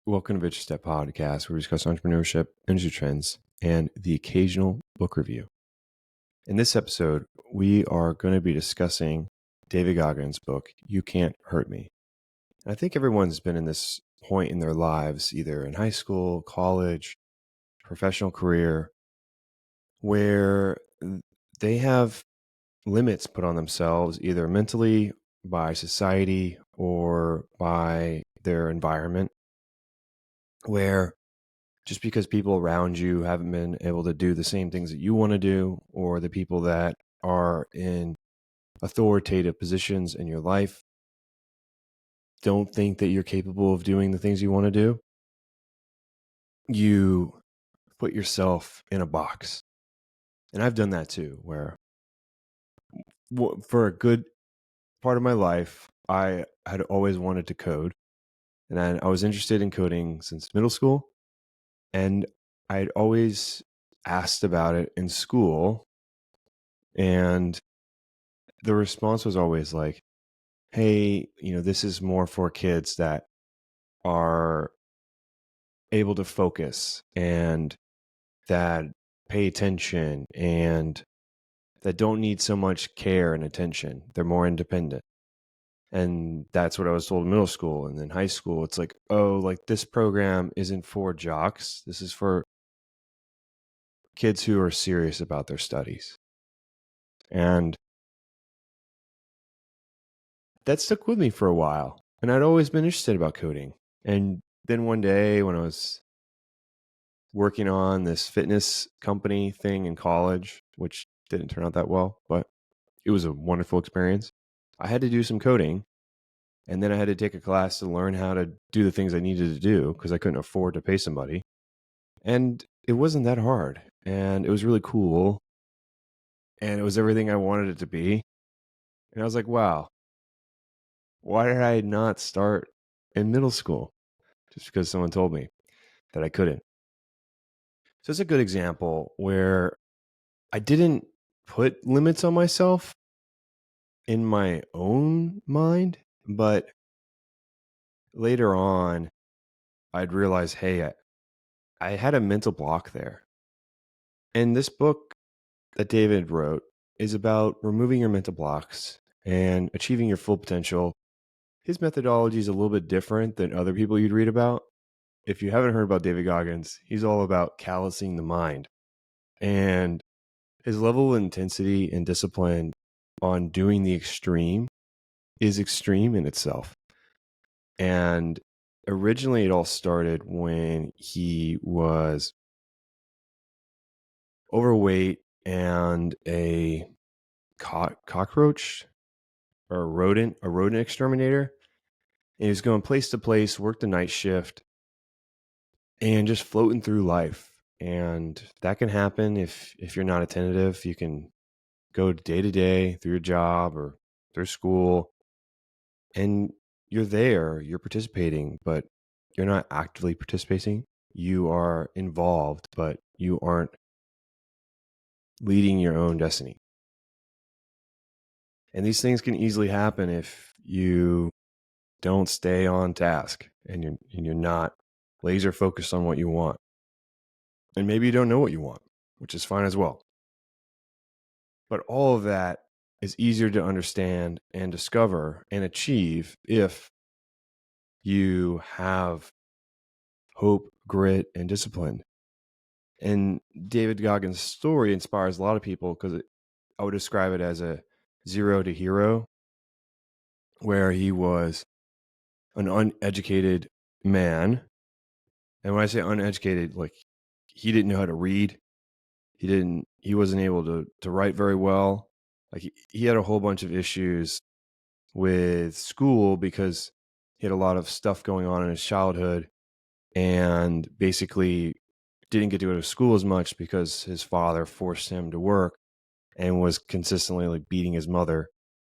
Welcome to Vichess Step Podcast, where we discuss entrepreneurship, industry trends, and the occasional book review. In this episode, we are going to be discussing David Goggins' book, You Can't Hurt Me. And I think everyone's been in this point in their lives, either in high school, college, professional career, where they have limits put on themselves, either mentally, by society, or by their environment, where just because people around you haven't been able to do the same things that you want to do, or the people that are in authoritative positions in your life don't think that you're capable of doing the things you want to do, you put yourself in a box. And I've done that too, where for a good part of my life, I had always wanted to code. And I was interested in coding since middle school. And I'd always asked about it in school. And the response was always like, hey, this is more for kids that are able to focus and that pay attention and that don't need so much care and attention. They're more independent. And that's what I was told in middle school. And then high school, it's like, oh, like this program isn't for jocks. This is for kids who are serious about their studies. And that stuck with me for a while. And I'd always been interested about coding. And then one day when I was working on this fitness company thing in college, which didn't turn out that well, but it was a wonderful experience, I had to do some coding. And then I had to take a class to learn how to do the things I needed to do because I couldn't afford to pay somebody. And it wasn't that hard. And it was really cool. And it was everything I wanted it to be. And I was like, wow, why did I not start in middle school? Just because someone told me that I couldn't. So it's a good example where I didn't put limits on myself in my own mind, but later on, I'd realize, hey, I had a mental block there. And this book that David wrote is about removing your mental blocks and achieving your full potential. His methodology is a little bit different than other people you'd read about. If you haven't heard about David Goggins, he's all about callousing the mind. And his level of intensity and discipline on doing the extreme is extreme in itself. And originally it all started when he was overweight and a cockroach or a rodent exterminator. And he was going place to place, worked the night shift, and just floating through life. And that can happen if you're not attentive. You can go day to day through your job or through school, and you're there, you're participating, but you're not actively participating. You are involved, but you aren't leading your own destiny. And these things can easily happen if you don't stay on task and you're not laser focused on what you want. And maybe you don't know what you want, which is fine as well. But all of that is easier to understand and discover and achieve if you have hope, grit, and discipline. And David Goggins' story inspires a lot of people because I would describe it as a zero to hero, where he was an uneducated man. And when I say uneducated, like he didn't know how to read. He wasn't able to write very well. Like he had a whole bunch of issues with school because he had a lot of stuff going on in his childhood and basically didn't get to go to school as much because his father forced him to work and was consistently like beating his mother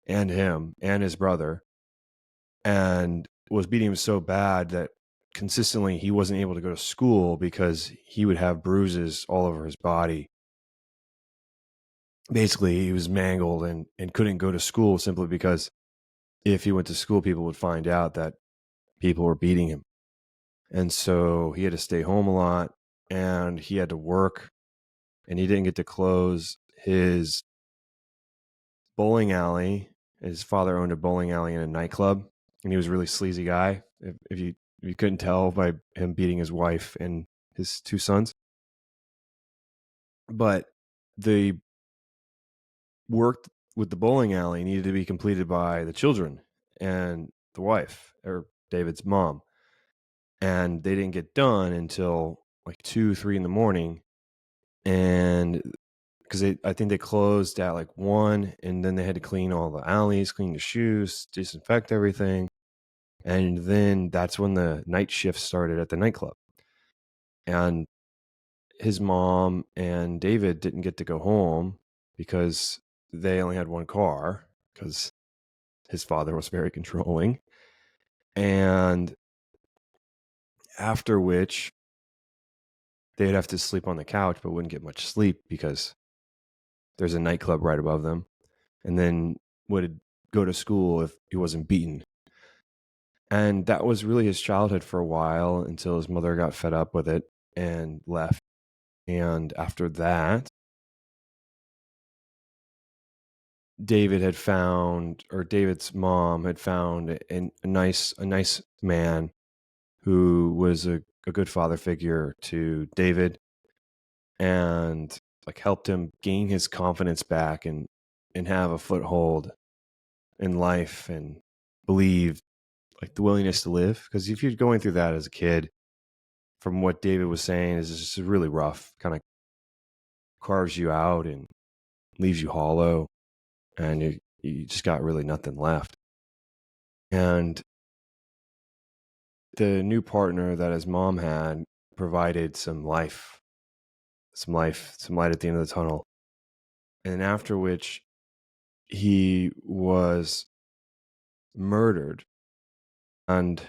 and him and his brother, and was beating him so bad that consistently he wasn't able to go to school because he would have bruises all over his body. Basically, he was mangled and couldn't go to school simply because if he went to school, people would find out that people were beating him. And so he had to stay home a lot, and he had to work, and he didn't get to close his bowling alley. His father owned a bowling alley and a nightclub, and he was a really sleazy guy. If you couldn't tell by him beating his wife and his two sons. But the work with the bowling alley needed to be completed by the children and the wife, or David's mom. And they didn't get done until like 2, 3 in the morning. And because I think they closed at like 1, and then they had to clean all the alleys, clean the shoes, disinfect everything. And then that's when the night shift started at the nightclub. And his mom and David didn't get to go home because they only had one car, because his father was very controlling. And after which they'd have to sleep on the couch, but wouldn't get much sleep because there's a nightclub right above them. And then would go to school if he wasn't beaten. And that was really his childhood for a while, until his mother got fed up with it and left. And after that, David's mom had found a nice man who was a good father figure to David, and like helped him gain his confidence back and have a foothold in life and believe, like, the willingness to live. Because if you're going through that as a kid, from what David was saying, is just really rough, kind of carves you out and leaves you hollow, and you just got really nothing left. And the new partner that his mom had provided some light at the end of the tunnel. And after which he was murdered. And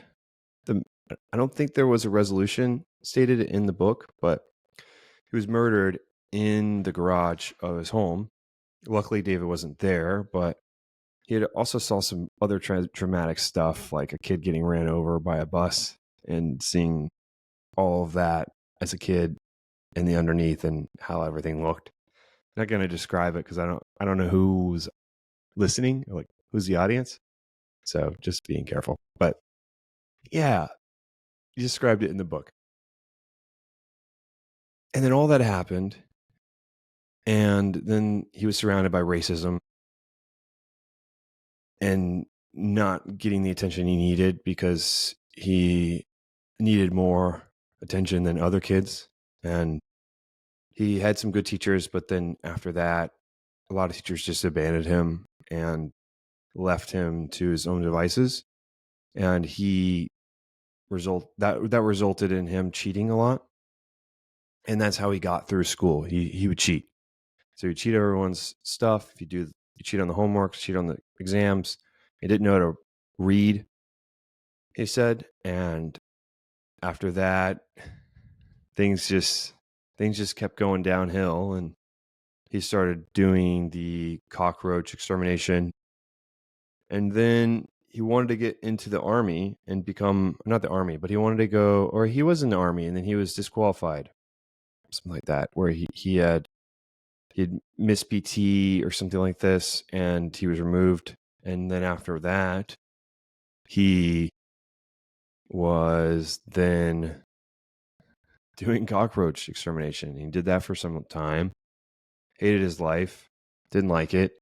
I don't think there was a resolution stated in the book, but he was murdered in the garage of his home. Luckily, David wasn't there, but he had also saw some other traumatic stuff, like a kid getting ran over by a bus, and seeing all of that as a kid in the underneath and how everything looked. I'm not going to describe it because I don't know who's listening, like who's the audience. So just being careful. But yeah, you described it in the book. And then all that happened. And then he was surrounded by racism and not getting the attention he needed, because he needed more attention than other kids. And he had some good teachers, but then after that, a lot of teachers just abandoned him and left him to his own devices. And that resulted in him cheating a lot. And that's how he got through school. He would cheat. So he'd cheat everyone's stuff. You cheat on the homework, cheat on the exams. He didn't know how to read, he said. And after that, things just kept going downhill, and he started doing the cockroach extermination. And then he wanted to get into the army and become, not the army, but he wanted to go, or he was in the army and then he was disqualified, something like that, where he'd missed PT or something like this, and he was removed. And then after that, he was then doing cockroach extermination. He did that for some time, hated his life, didn't like it.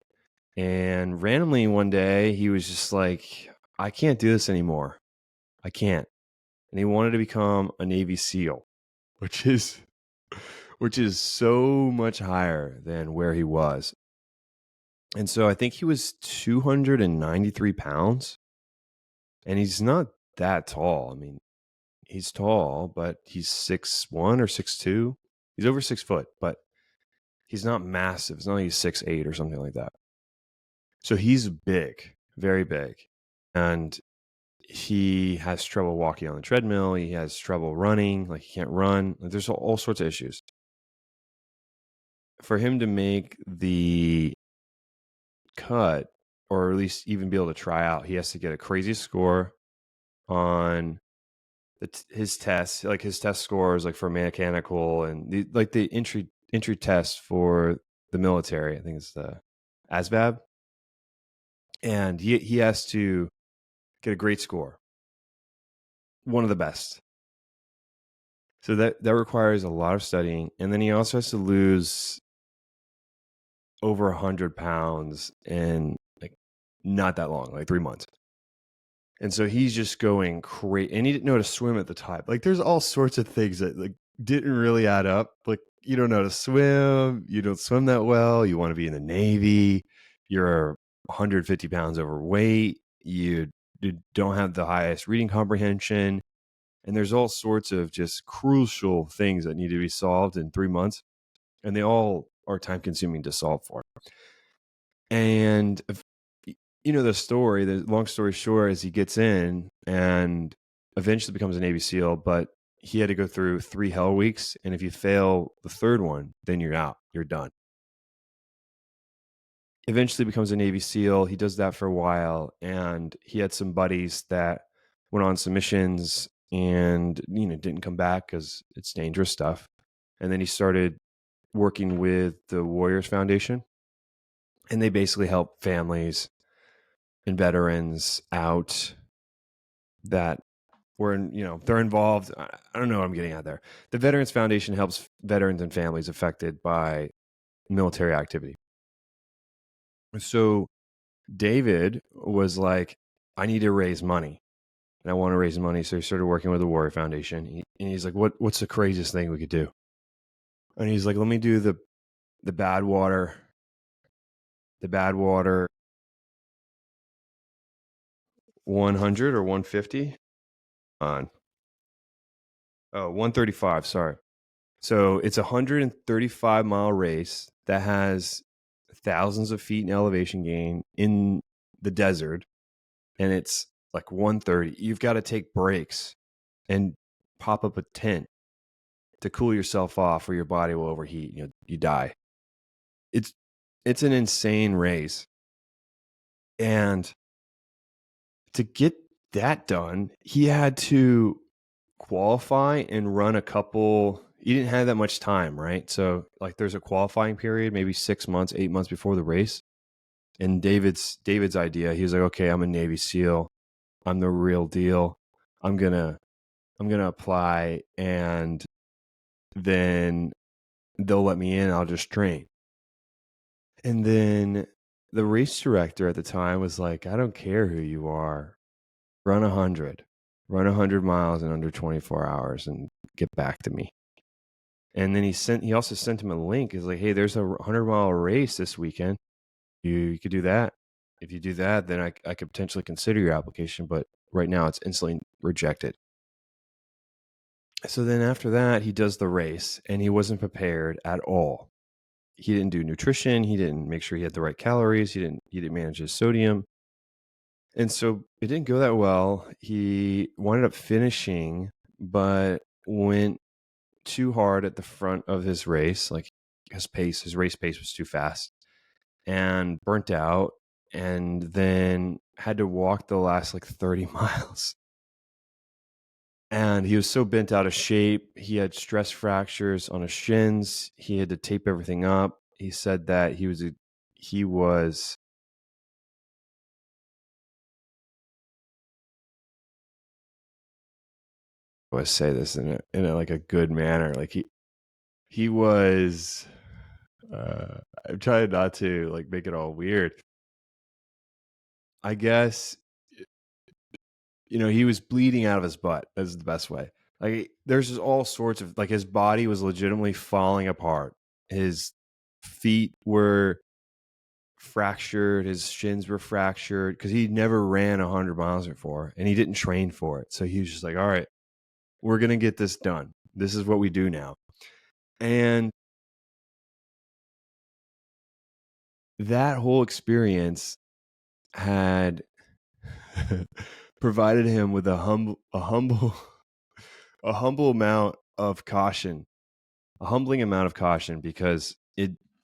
And randomly one day, he was just like, I can't do this anymore. I can't. And he wanted to become a Navy SEAL, which is so much higher than where he was. And so I think he was 293 pounds, and he's not that tall. I mean, he's tall, but he's 6'1" or 6'2". He's over 6 foot, but he's not massive. It's not like he's 6'8" or something like that. So he's big, very big. And he has trouble walking on the treadmill. He has trouble running. Like, he can't run. Like, there's all sorts of issues. For him to make the cut, or at least even be able to try out, he has to get a crazy score on his tests, like his test scores, like for mechanical and the entry test for the military. I think it's the ASVAB, and he has to get a great score, one of the best. So that requires a lot of studying, and then he also has to lose over 100 pounds in like not that long, like 3 months. And so he's just going crazy, and he didn't know how to swim at the time. Like there's all sorts of things that like didn't really add up. Like you don't know how to swim, you don't swim that well, you want to be in the Navy, you're 150 pounds overweight, you don't have the highest reading comprehension, and there's all sorts of just crucial things that need to be solved in 3 months, and they all are time consuming to solve for. And you know the story, the long story short is he gets in and eventually becomes a Navy SEAL, but he had to go through 3 hell weeks, and if you fail the third one, then you're out, you're done. Eventually becomes a Navy SEAL. He does that for a while, and he had some buddies that went on some missions and didn't come back because it's dangerous stuff. And then he started working with the Warriors Foundation, and they basically help families and veterans out that were they're involved. I don't know what I'm getting at there. The Veterans Foundation helps veterans and families affected by military activity. So David was like, I need to raise money, and I want to raise money. So he started working with the Warrior Foundation, and he's like, what's the craziest thing we could do? And he's like, let me do the Badwater 100 or 150 on 135, sorry. So it's a 135-mile race that has thousands of feet in elevation gain in the desert, and it's like 130. You've got to take breaks and pop up a tent to cool yourself off, or your body will overheat. You die. It's an insane race, and to get that done, he had to qualify and run a couple. He didn't have that much time, right? So like there's a qualifying period, maybe 6 months, 8 months before the race. And David's idea, he was like, okay, I'm a Navy SEAL, I'm the real deal, I'm gonna apply, and then they'll let me in, I'll just train. And then the race director at the time was like, I don't care who you are, run 100 miles in under 24 hours and get back to me. And then he also sent him a link. He's like, hey, there's a 100-mile race this weekend. You could do that. If you do that, then I could potentially consider your application, but right now it's instantly rejected. So then after that, he does the race, and he wasn't prepared at all. He didn't do nutrition. He didn't make sure he had the right calories. He didn't manage his sodium. And so it didn't go that well. He wound up finishing, but went too hard at the front of his race. Like his race pace was too fast, and burnt out, and then had to walk the last like 30 miles. And he was so bent out of shape. He had stress fractures on his shins. He had to tape everything up. He said that he was I say this in a like a good manner. Like he was I'm trying not to like make it all weird. I guess he was bleeding out of his butt. That's the best way. Like there's just all sorts of, like, his body was legitimately falling apart. His feet were fractured, his shins were fractured, because he never ran 100 miles before, and he didn't train for it. So he was just like, all right, we're going to get this done. This is what we do now. And that whole experience had provided him with a humble amount of caution, a humbling amount of caution, because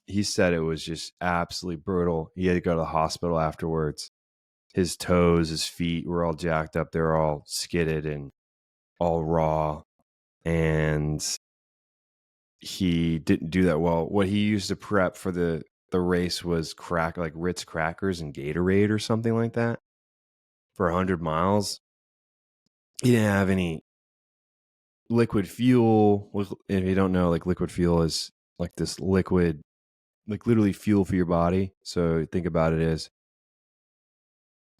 he said it was just absolutely brutal. He had to go to the hospital afterwards. His toes, his feet were all jacked up. They were all skidded, and all raw, and he didn't do that well. What he used to prep for the race was like Ritz crackers and Gatorade or something like that for 100 miles. He didn't have any liquid fuel. If you don't know, like liquid fuel is like this liquid, like literally fuel for your body. So think about it as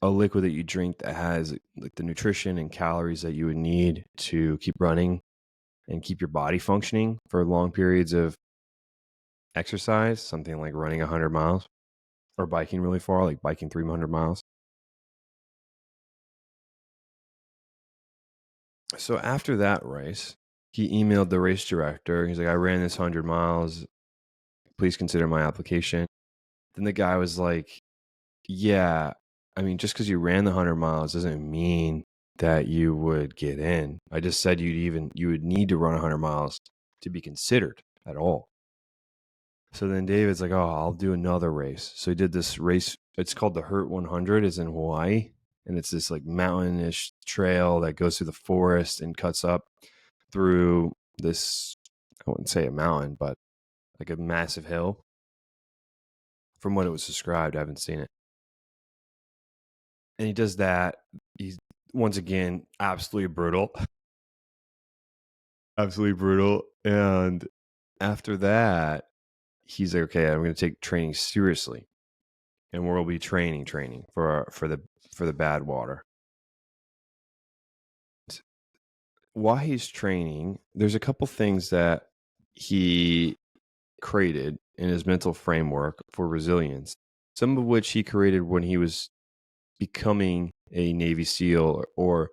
a liquid that you drink that has like the nutrition and calories that you would need to keep running and keep your body functioning for long periods of exercise, something like running 100 miles or biking really far, like biking 300 miles. So after that race, he emailed the race director. He's like, I ran this 100 miles. Please consider my application. Then the guy was like, yeah, I mean, just because you ran the 100 miles doesn't mean that you would get in. I just said you would need to run 100 miles to be considered at all. So then David's like, oh, I'll do another race. So he did this race. It's called the Hurt 100. It's in Hawaii. And it's this like mountainish trail that goes through the forest and cuts up through this, I wouldn't say a mountain, but like a massive hill. From what it was described, I haven't seen it. And he does that. He's once again absolutely brutal. Absolutely brutal. And after that, he's like, okay, I'm going to take training seriously. And we'll be training for the Badwater. While he's training, there's a couple things that he created in his mental framework for resilience, some of which he created when he was becoming a Navy SEAL or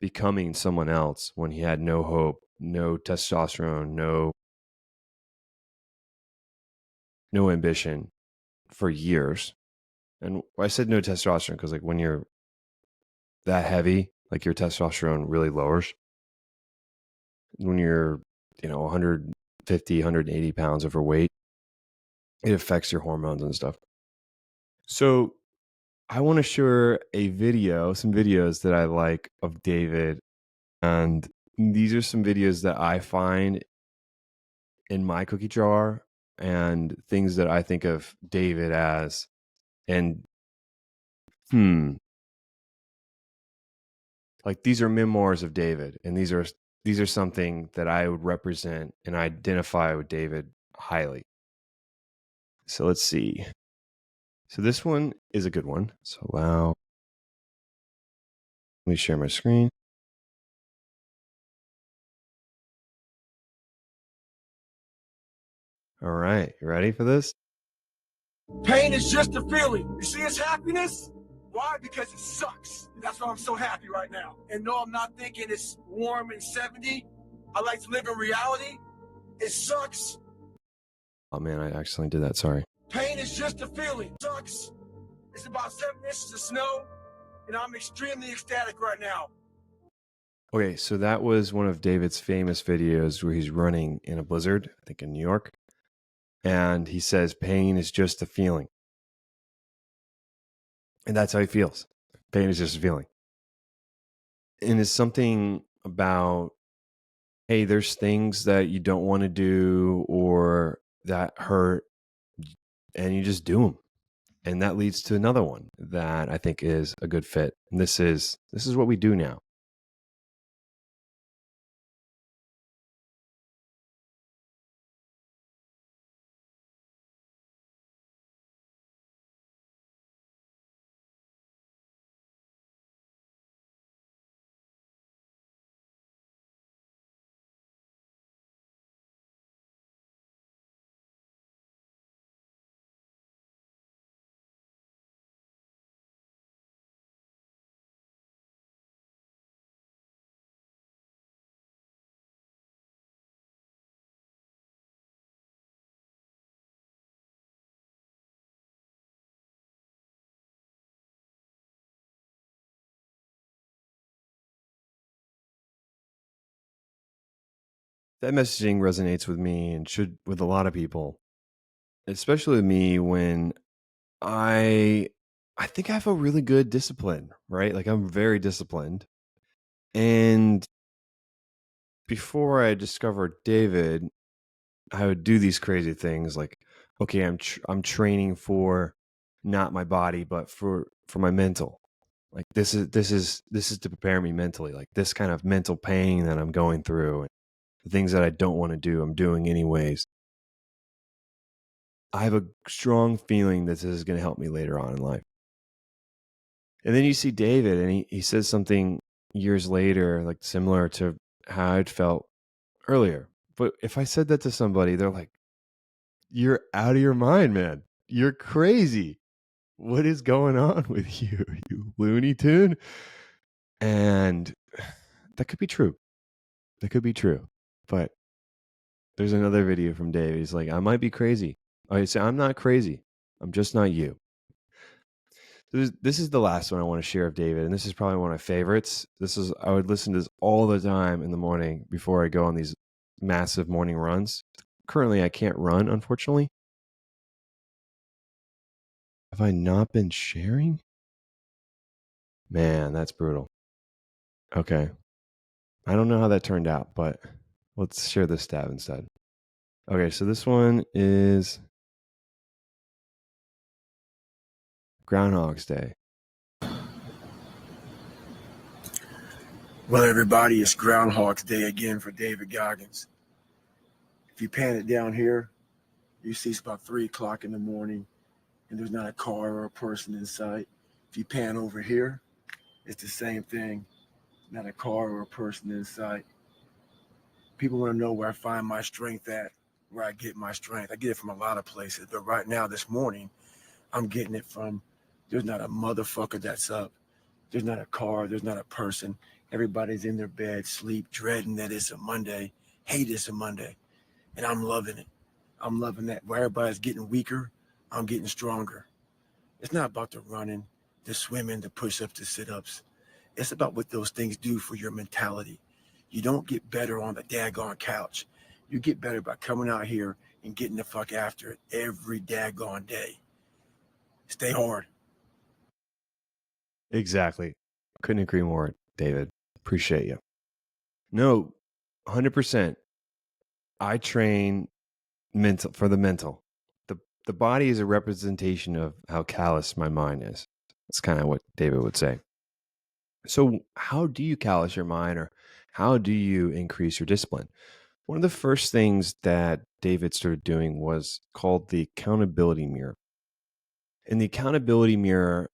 becoming someone else when he had no hope, no testosterone, no ambition for years. And I said no testosterone because like when you're that heavy, like your testosterone really lowers. When you're, 150, 180 pounds overweight, it affects your hormones and stuff. So I want to share some videos that I like of David. And these are some videos that I find in my cookie jar and things that I think of David as. And like these are memoirs of David, and these are something that I would represent and identify with David highly. So let's see. So this one is a good one. So let me share my screen. All right, you ready for this? Pain is just a feeling. You see it's happiness? Why? Because it sucks. That's why I'm so happy right now. And no, I'm not thinking it's warm and 70. I like to live in reality. It sucks. Oh man, I accidentally did that. Sorry. Pain is just a feeling. It sucks. It's about 7 inches of snow, and I'm extremely ecstatic right now. Okay, so that was one of David's famous videos where he's running in a blizzard, I think in New York. And he says, pain is just a feeling. And that's how he feels. Pain is just a feeling. And it's something about, hey, there's things that you don't want to do or that hurt, and you just do them. And that leads to another one that I think is a good fit. And this is what we do now. That messaging resonates with me and should with a lot of people, especially with me when I think I have a really good discipline, right? Like I'm very disciplined. And before I discovered David, I would do these crazy things like, okay, I'm training for not my body, but for my mental. Like this is to prepare me mentally. Like this kind of mental pain that I'm going through, and the things that I don't want to do, I'm doing anyways. I have a strong feeling that this is going to help me later on in life. And then you see David, and he says something years later, like similar to how I'd felt earlier. But if I said that to somebody, they're like, "You're out of your mind, man. You're crazy. What is going on with you, you Looney Tune?" And that could be true. That could be true. But there's another video from Dave. He's like, "I might be crazy." I say, "I'm not crazy. I'm just not you." This is the last one I want to share of David, and this is probably one of my favorites. I would listen to this all the time in the morning before I go on these massive morning runs. Currently, I can't run, unfortunately. Have I not been sharing? Man, that's brutal. Okay. I don't know how that turned out, but let's share this stab instead. Okay, so this one is Groundhog's Day. Well, everybody, it's Groundhog's Day again for David Goggins. If you pan it down here, you see it's about 3 o'clock in the morning, and there's not a car or a person in sight. If you pan over here, it's the same thing, not a car or a person in sight. People want to know where I find my strength at, where I get my strength. I get it from a lot of places, but right now, this morning, I'm getting it from there's not a motherfucker that's up. There's not a car. There's not a person. Everybody's in their bed, sleep, dreading that it's a Monday, hate it's a Monday. And I'm loving it. I'm loving that. Where everybody's getting weaker, I'm getting stronger. It's not about the running, the swimming, the push-ups, the sit-ups. It's about what those things do for your mentality. You don't get better on the daggone couch. You get better by coming out here and getting the fuck after it every daggone day. Stay hard. Exactly. Couldn't agree more, David. Appreciate you. No, 100%. I train for the mental. The body is a representation of how callous my mind is. That's kind of what David would say. So how do you callous your mind, or how do you increase your discipline? One of the first things that David started doing was called the accountability mirror. And the accountability mirror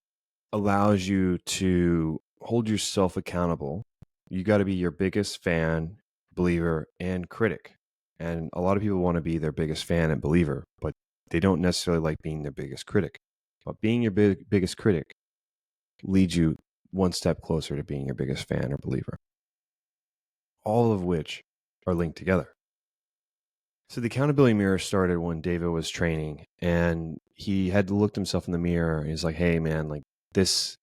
allows you to hold yourself accountable. You got to be your biggest fan, believer, and critic. And a lot of people want to be their biggest fan and believer, but they don't necessarily like being their biggest critic. But being your biggest critic leads you one step closer to being your biggest fan or believer, all of which are linked together. So the accountability mirror started when David was training, and he had to look himself in the mirror. And he's like, "Hey, man, like this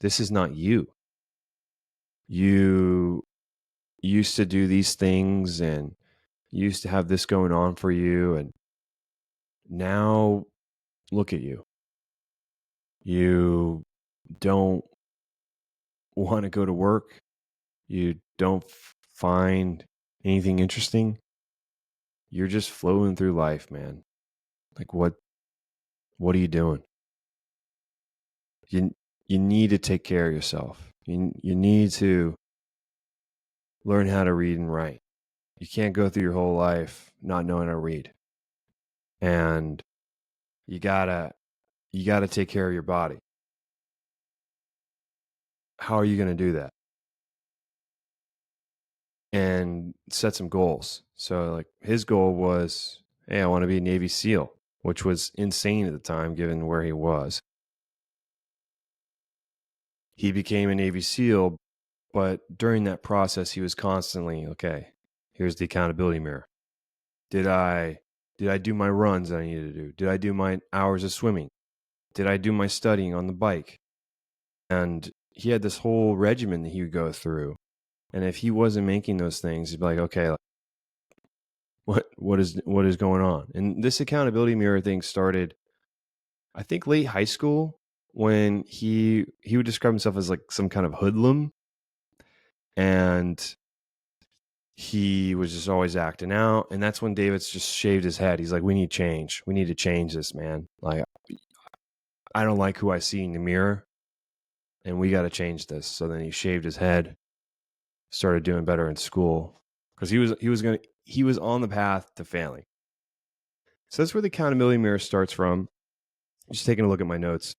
is not you. You used to do these things, and you used to have this going on for you, and now look at you. You don't want to go to work. You don't find anything interesting. You're just flowing through life, man. Like what are you doing? You need to take care of yourself. You need to learn how to read and write. You can't go through your whole life not knowing how to read. And you gotta take care of your body. How are you going to do that? And set some goals. So like his goal was, hey, I want to be a Navy SEAL, which was insane at the time given where he was. He became a Navy SEAL, but during that process, he was constantly, okay, here's the accountability mirror. Did I do my runs that I needed to do? Did I do my hours of swimming? Did I do my studying on the bike? And he had this whole regimen that he would go through. And if he wasn't making those things, he'd be like, okay, what is going on? And this accountability mirror thing started, I think, late high school, when he would describe himself as like some kind of hoodlum. And he was just always acting out. And that's when David's just shaved his head. He's like, we need change. We need to change this, man. Like, I don't like who I see in the mirror, and we got to change this. So then he shaved his head, started doing better in school because he was on the path to failing. So that's where the accountability mirror starts from. Just taking a look at my notes.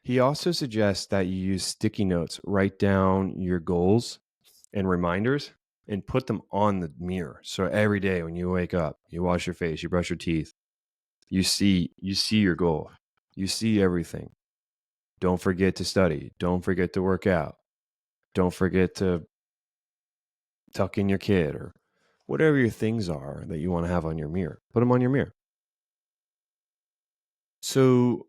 He also suggests that you use sticky notes, write down your goals and reminders, and put them on the mirror. So every day when you wake up, you wash your face, you brush your teeth, you see your goal. You see everything. Don't forget to study. Don't forget to work out. Don't forget to tuck in your kid or whatever your things are that you want to have on your mirror. Put them on your mirror. So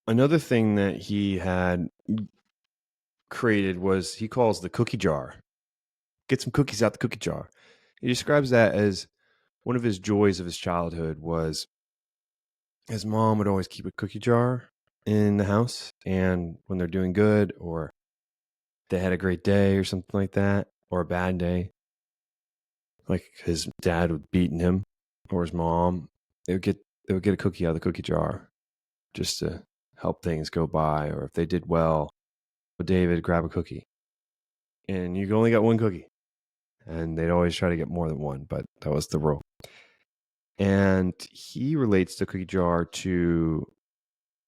another thing that he had created was he calls the cookie jar. Get some cookies out the cookie jar. He describes that as one of his joys of his childhood was his mom would always keep a cookie jar in the house, and when they're doing good or they had a great day or something like that, or a bad day, like his dad would beaten him or his mom, they would get a cookie out of the cookie jar just to help things go by. Or if they did well, David, grab a cookie. And you only got one cookie. And they'd always try to get more than one, but that was the rule. And he relates the cookie jar to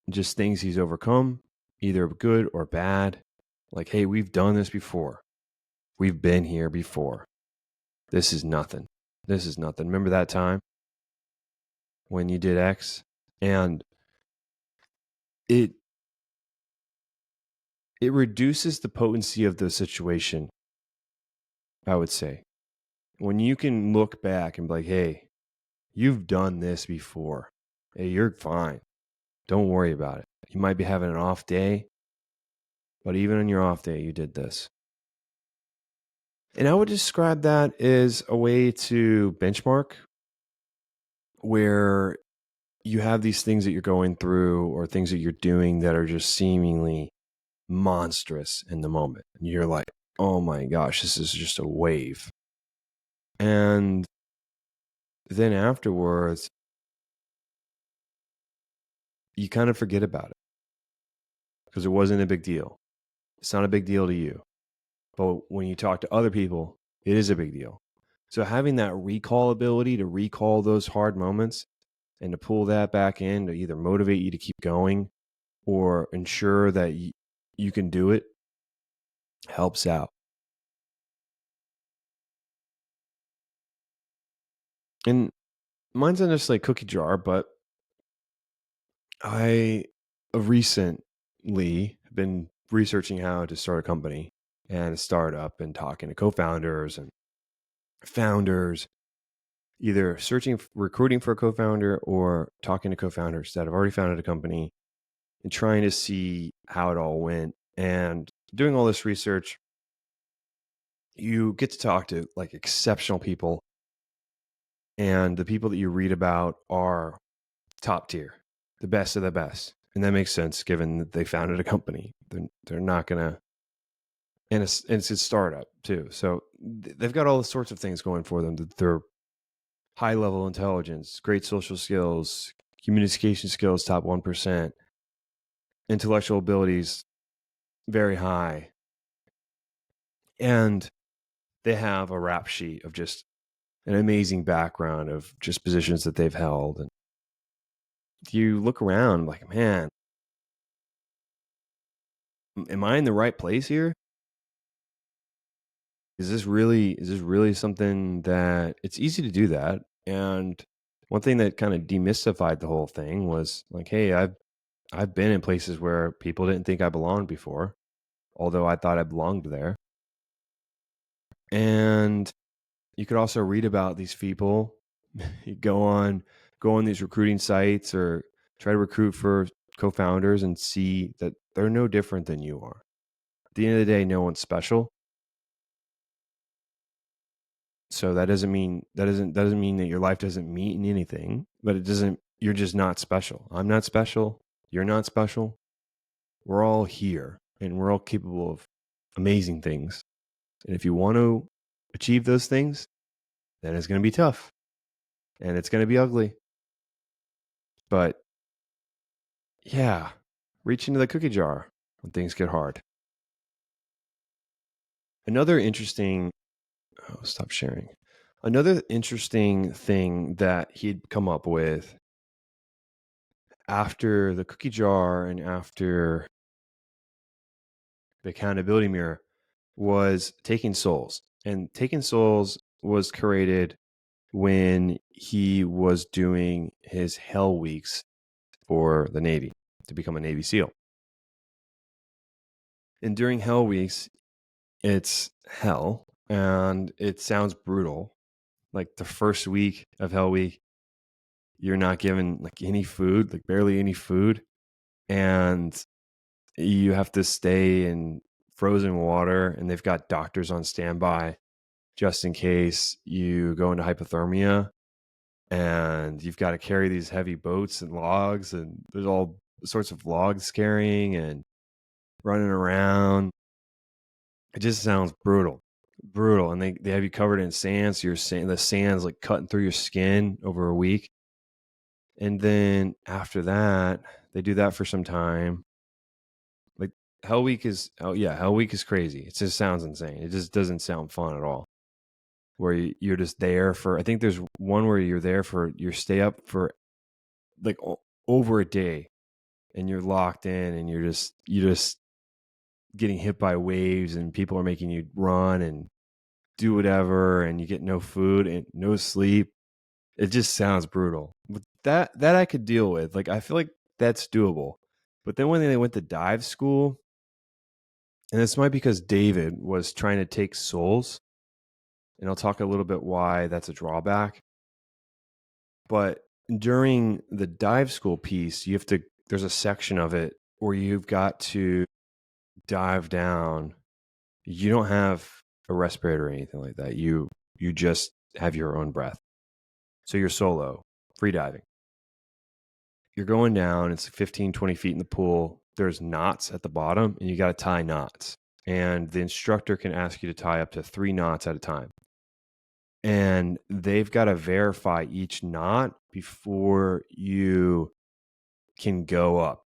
just things he's overcome, either good or bad. Like, hey, we've done this before. We've been here before. This is nothing. This is nothing. Remember that time when you did X? And it reduces the potency of the situation, I would say. When you can look back and be like, hey, you've done this before. Hey, you're fine. Don't worry about it. You might be having an off day, but even on your off day, you did this. And I would describe that as a way to benchmark where you have these things that you're going through or things that you're doing that are just seemingly monstrous in the moment. And you're like, oh my gosh, this is just a wave. And then afterwards, you kind of forget about it because it wasn't a big deal. It's not a big deal to you. But when you talk to other people, it is a big deal. So having that recall ability to recall those hard moments and to pull that back in to either motivate you to keep going or ensure that you can do it helps out. And mine's not just like cookie jar, but I recently have been researching how to start a company and a startup and talking to co-founders and founders, either recruiting for a co-founder or talking to co-founders that have already founded a company and trying to see how it all went. And doing all this research, you get to talk to like exceptional people, and the people that you read about are top tier, the best of the best. And that makes sense given that they founded a company. They're not going to, and it's a startup too. So they've got all sorts of things going for them. They're high level intelligence, great social skills, communication skills, top 1%, intellectual abilities, very high. And they have a rap sheet of just an amazing background of just positions that they've held. And you look around like, man, am I in the right place here? Is this really something that it's easy to do that? And one thing that kind of demystified the whole thing was like, hey, I've been in places where people didn't think I belonged before, although I thought I belonged there. And you could also read about these people. You go on these recruiting sites or try to recruit for co-founders and see that they're no different than you are. At the end of the day, no one's special. So that doesn't mean that your life doesn't mean anything, but you're just not special. I'm not special. You're not special. We're all here and we're all capable of amazing things. And if you want to achieve those things, then it's going to be tough and it's going to be ugly. But yeah, reach into the cookie jar when things get hard. Another interesting thing that he'd come up with after the cookie jar and after the accountability mirror was taking souls. And taking souls was created when he was doing his hell weeks for the Navy to become a Navy SEAL. And during hell weeks, it's hell and it sounds brutal. Like the first week of hell week, you're not given like any food, like barely any food. And you have to stay in frozen water, and they've got doctors on standby just in case you go into hypothermia. And you've got to carry these heavy boats and logs, and there's all sorts of logs carrying and running around. It just sounds brutal. And they have you covered in sand, so the sand's like cutting through your skin over a week. And then after that, they do that for some time. Like hell week is crazy. It just sounds insane. It just doesn't sound fun at all. Where you're just there for, I think there's one where you're there for, you stay up for like over a day, and you're locked in, and you're just getting hit by waves, and people are making you run and do whatever, and you get no food and no sleep. It just sounds brutal. But that I could deal with. Like I feel like that's doable. But then when they went to dive school, and this might be because David was trying to take souls, and I'll talk a little bit why that's a drawback. But during the dive school piece, there's a section of it where you've got to dive down. You don't have a respirator or anything like that. You just have your own breath. So you're solo, free diving. You're going down, it's 15, 20 feet in the pool. There's knots at the bottom, and you got to tie knots. And the instructor can ask you to tie up to 3 knots at a time. And they've got to verify each knot before you can go up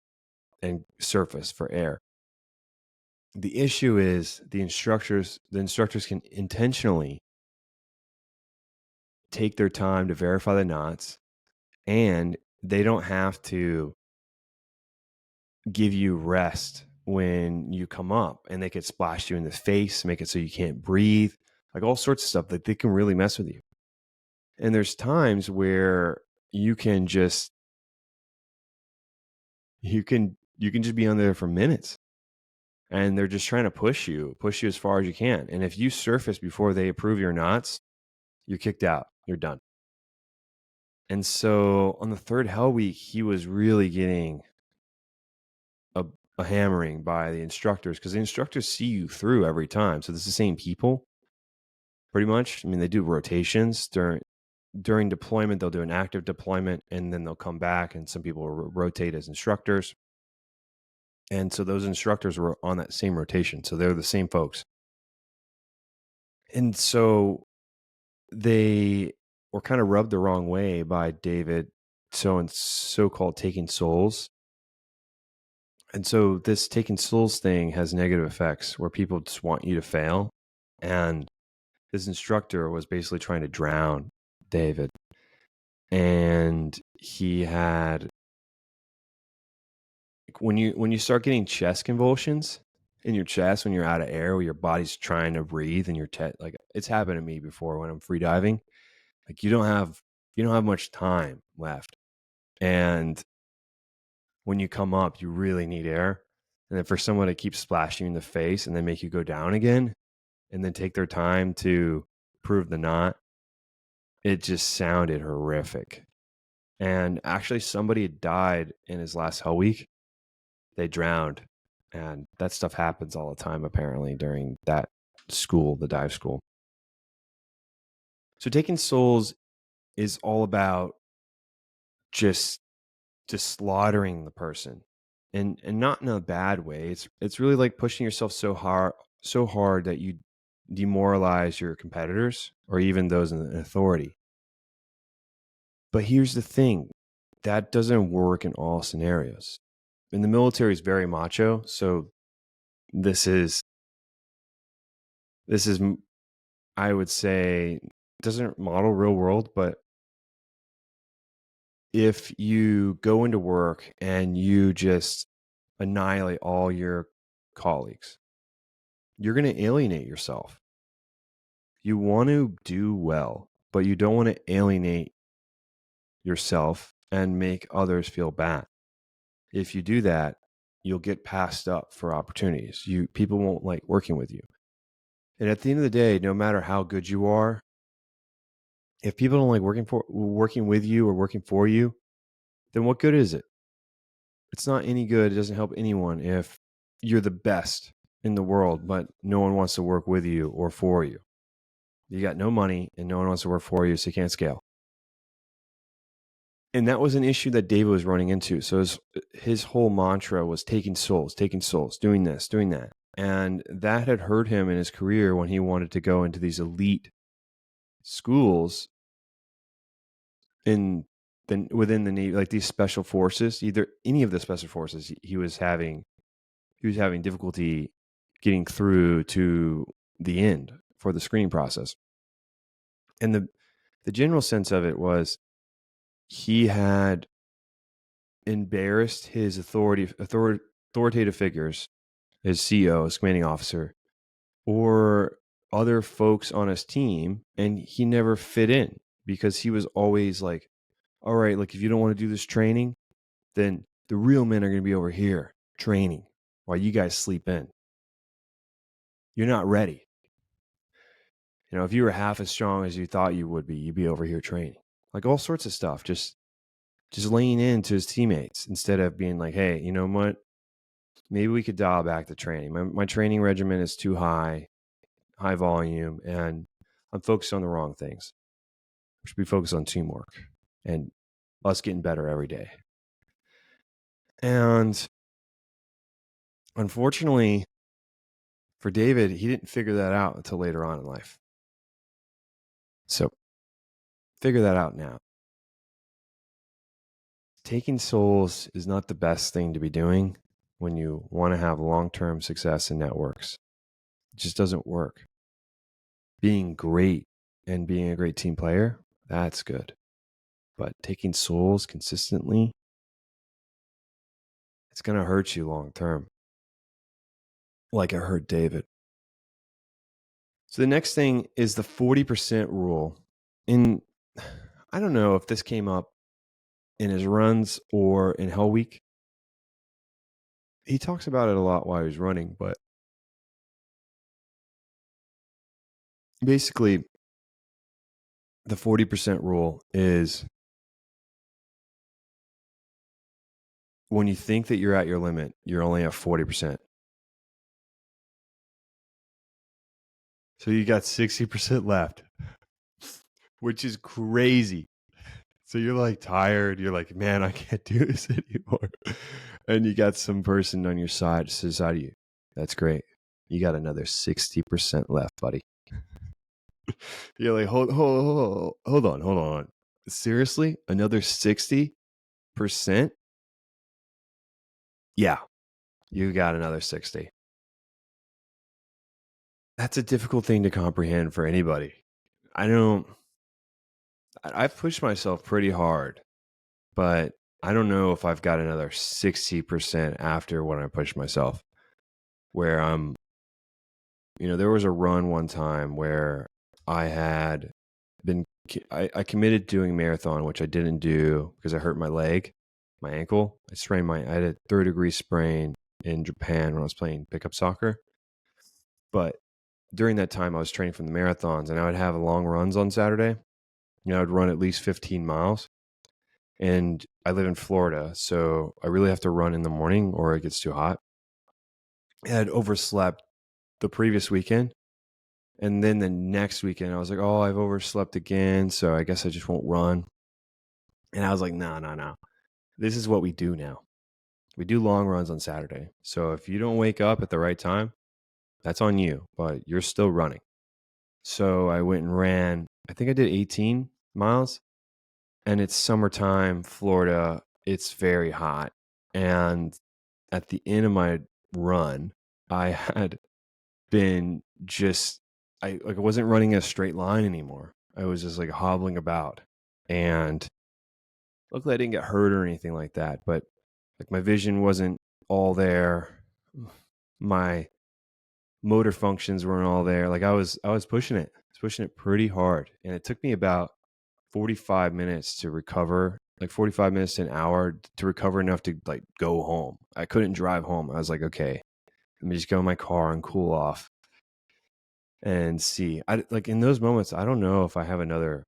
and surface for air. The issue is the instructors can intentionally take their time to verify the knots, and they don't have to give you rest when you come up, and they could splash you in the face, make it so you can't breathe, like all sorts of stuff that they can really mess with you. And there's times where you can just be on there for minutes, and they're just trying to push you as far as you can. And if you surface before they approve your knots, you're kicked out. You're done. And so on the third hell week, he was really getting a hammering by the instructors, because the instructors see you through every time. So it's the same people, pretty much. I mean, they do rotations during deployment. They'll do an active deployment, and then they'll come back, and some people will rotate as instructors. And so those instructors were on that same rotation. So they're the same folks. And so they were kind of rubbed the wrong way by David so-called taking souls. And so this taking souls thing has negative effects where people just want you to fail. And this instructor was basically trying to drown David. And he had, when you start getting chest convulsions in your chest, when you're out of air, where your body's trying to breathe, and your like it's happened to me before when I'm free diving. Like you don't have much time left. And when you come up, you really need air. And then for someone to keep splashing you in the face and then make you go down again, and then take their time to prove the knot, it just sounded horrific. And actually somebody had died in his last hell week. They drowned. And that stuff happens all the time, apparently, during that school, the dive school. So taking souls is all about just slaughtering the person, and not in a bad way. It's really like pushing yourself so hard that demoralize your competitors or even those in authority. But here's the thing, that doesn't work in all scenarios. And the military is very macho, so this is, I would say, doesn't model real world, but if you go into work and you just annihilate all your colleagues, you're going to alienate yourself. You want to do well, but you don't want to alienate yourself and make others feel bad. If you do that, you'll get passed up for opportunities. People won't like working with you. And at the end of the day, no matter how good you are, if people don't like working with you or working for you, then what good is it? It's not any good. It doesn't help anyone if you're the best in the world, but no one wants to work with you or for you. You got no money and no one wants to work for you, so you can't scale. And that was an issue that David was running into. So his whole mantra was taking souls, doing this, doing that. And that had hurt him in his career when he wanted to go into these elite schools within the Navy, like these special forces, either any of the special forces. He was having difficulty getting through to the end for the screening process. And the general sense of it was he had embarrassed his authoritative figures, his CEO, his commanding officer, or other folks on his team, and he never fit in because he was always like, all right, like if you don't want to do this training, then the real men are going to be over here training while you guys sleep in. You're not ready. You know, if you were half as strong as you thought you would be, you'd be over here training. Like all sorts of stuff, just laying into his teammates instead of being like, hey, you know what? Maybe we could dial back the training. My training regimen is too high volume, and I'm focused on the wrong things. We should be focused on teamwork and us getting better every day. And unfortunately for David, he didn't figure that out until later on in life. So figure that out now. Taking souls is not the best thing to be doing when you want to have long-term success in networks. It just doesn't work. Being great and being a great team player, that's good. But taking souls consistently, it's going to hurt you long term. Like it hurt David. So the next thing is the 40% rule. I don't know if this came up in his runs or in Hell Week. He talks about it a lot while he's running, but basically the 40% rule is when you think that you're at your limit, you're only at 40%. So you got 60% left, which is crazy. So you're like tired. You're like, man, I can't do this anymore. And you got some person on your side says to you, that's great. You got another 60% left, buddy. You're like, hold on. Seriously? Another 60%? Yeah, you got another 60. That's a difficult thing to comprehend for anybody. I've pushed myself pretty hard, but I don't know if I've got another 60% after when I pushed myself, where there was a run one time where I committed doing marathon, which I didn't do because I hurt my leg, my ankle. I had a 3rd-degree sprain in Japan when I was playing pickup soccer. But during that time, I was training for the marathons, and I would have long runs on Saturday. I would run at least 15 miles. And I live in Florida, so I really have to run in the morning or it gets too hot. I had overslept the previous weekend. And then the next weekend, I was like, oh, I've overslept again, so I guess I just won't run. And I was like, no. This is what we do now. We do long runs on Saturday. So if you don't wake up at the right time, that's on you, but you're still running. So I went and ran, I think I did 18 miles, and it's summertime, Florida. It's very hot. And at the end of my run, I had been I wasn't running a straight line anymore. I was just like hobbling about. And luckily I didn't get hurt or anything like that, but like my vision wasn't all there. My motor functions weren't all there. Like I was pushing it. I was pushing it pretty hard. And it took me about 45 minutes to recover, like 45 minutes to an hour to recover enough to like go home. I couldn't drive home. I was like, okay, let me just go in my car and cool off and see. I like in those moments, I don't know if I have another.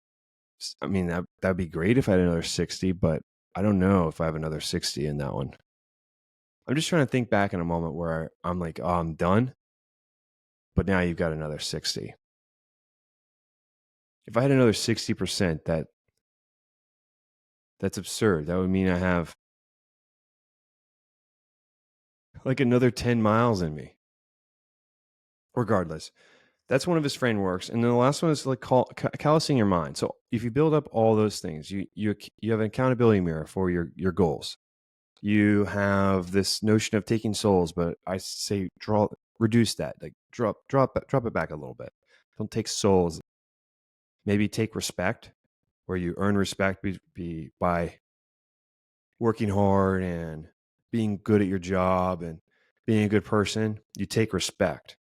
I mean, that'd be great if I had another 60, but I don't know if I have another 60 in that one. I'm just trying to think back in a moment where I'm like, oh, I'm done. But now you've got another 60. If I had another 60%, that's absurd. That would mean I have like another 10 miles in me. Regardless, that's one of his frameworks. And then the last one is like callousing your mind. So if you build up all those things, you have an accountability mirror for your goals. You have this notion of taking souls, but I say reduce that, like drop it back a little bit. Don't take souls. Maybe take respect, where you earn respect by working hard and being good at your job and being a good person. You take respect.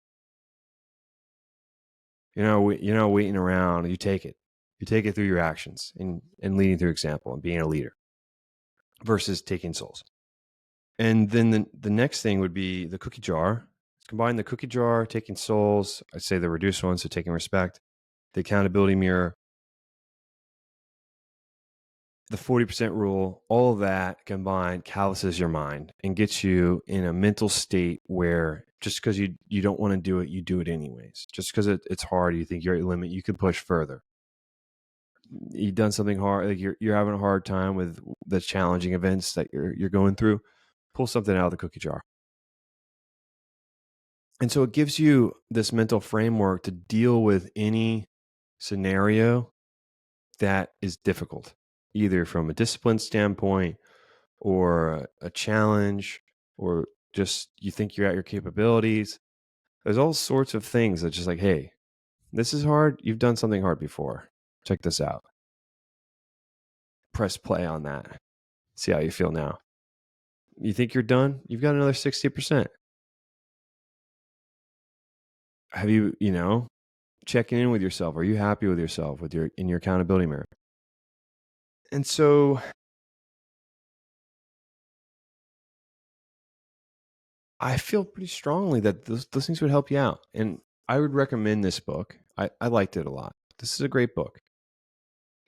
You're not waiting around. You take it. You take it through your actions and leading through example and being a leader versus taking souls. And then the next thing would be the cookie jar. Combine the cookie jar, taking souls. I'd say the reduced one, so taking respect, the accountability mirror, the 40% rule, all of that combined calluses your mind and gets you in a mental state where just because you don't want to do it, you do it anyways. Just because it's hard, you think you're at your limit, you could push further. You've done something hard, like you're having a hard time with the challenging events that you're going through, pull something out of the cookie jar. And so it gives you this mental framework to deal with any scenario that is difficult, either from a discipline standpoint or a challenge, or just you think you're at your capabilities. There's all sorts of things that just like, hey, this is hard. You've done something hard before. Check this out. Press play on that. See how you feel now. You think you're done? You've got another 60%. Have you, checking in with yourself? Are you happy with yourself in your accountability mirror? And so I feel pretty strongly that those things would help you out. And I would recommend this book. I liked it a lot. This is a great book.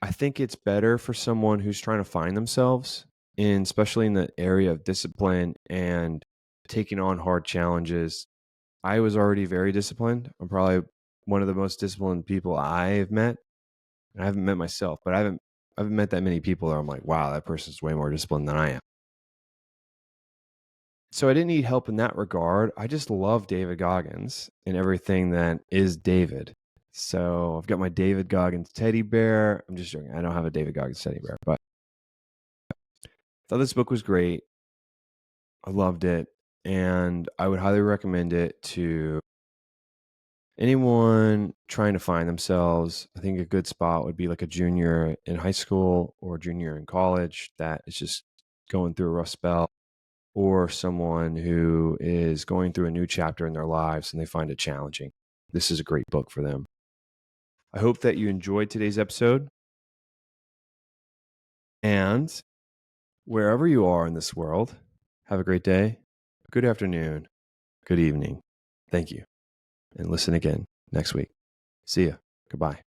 I think it's better for someone who's trying to find themselves, especially in the area of discipline and taking on hard challenges. I was already very disciplined. I'm probably one of the most disciplined people I've met. And I haven't met myself, but I haven't met that many people that I'm like, wow, that person's way more disciplined than I am. So I didn't need help in that regard. I just love David Goggins and everything that is David. So I've got my David Goggins teddy bear. I'm just joking. I don't have a David Goggins teddy bear, but I thought this book was great. I loved it. And I would highly recommend it to anyone trying to find themselves. I think a good spot would be like a junior in high school or junior in college that is just going through a rough spell, or someone who is going through a new chapter in their lives and they find it challenging. This is a great book for them. I hope that you enjoyed today's episode. And wherever you are in this world, have a great day, good afternoon, good evening. Thank you. And listen again next week. See ya. Goodbye.